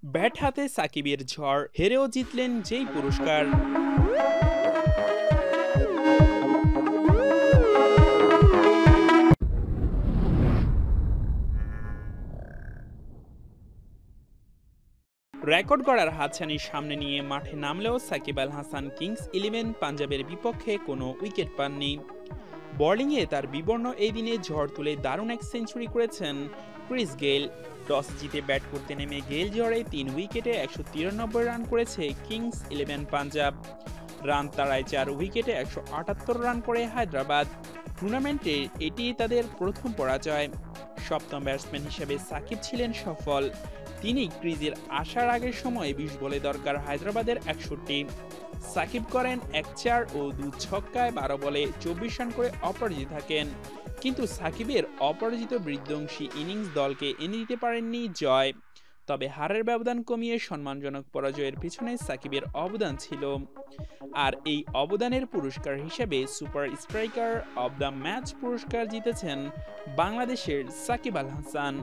Bat হাতে সাকিবের ঝড়, হেরেও জিতলেন যেই পুরস্কার। রেকর্ড গড়ার হাতছানির সামনে নিয়ে মাঠে নামলেও সাকিব আল হাসান কিংস 11 পাঞ্জাবের বিপক্ষে কোনো উইকেট পাননি। বোলিংয়ে তার বিবর্ণ এই দিনে ঝড় তুলে দারুণ এক সেঞ্চুরি করেছেন ক্রিস গেইল। টস জিতে ব্যাট করতে নেমে গেইল ঝড়ে 3 উইকেটে 193 রান করেছে কিংস 11 পাঞ্জাব। রান তাড়ায় 4 উইকেটে 178 রান করে হায়দ্রাবাদ। টুর্নামেন্টে এটি তাদের প্রথম পরাজয়। সপ্তম ব্যাটসম্যান হিসেবে সাকিব ছিলেন সফল। তিনি ক্রিজের আসার আগের সময় 20 বলে দরকার হায়দ্রাবাদের 61। সাকিব করেন 1-4 ও 2 ছক্কায় 12 বলে 24 রান করে অপরাজিত থাকেন। কিন্তু সাকিবের অপরাজিত বিধ্বংসী ইনিংস দলকে এনে দিতে পারেননি জয়। তবে হারের ব্যবধান কমিয়ে সম্মানজনক পরাজয়ের পিছনে সাকিবের অবদান ছিল। আর এই অবদানের পুরস্কার হিসেবে super striker of the match পুরস্কার জিতেছেন বাংলাদেশের সাকিব আল হাসান।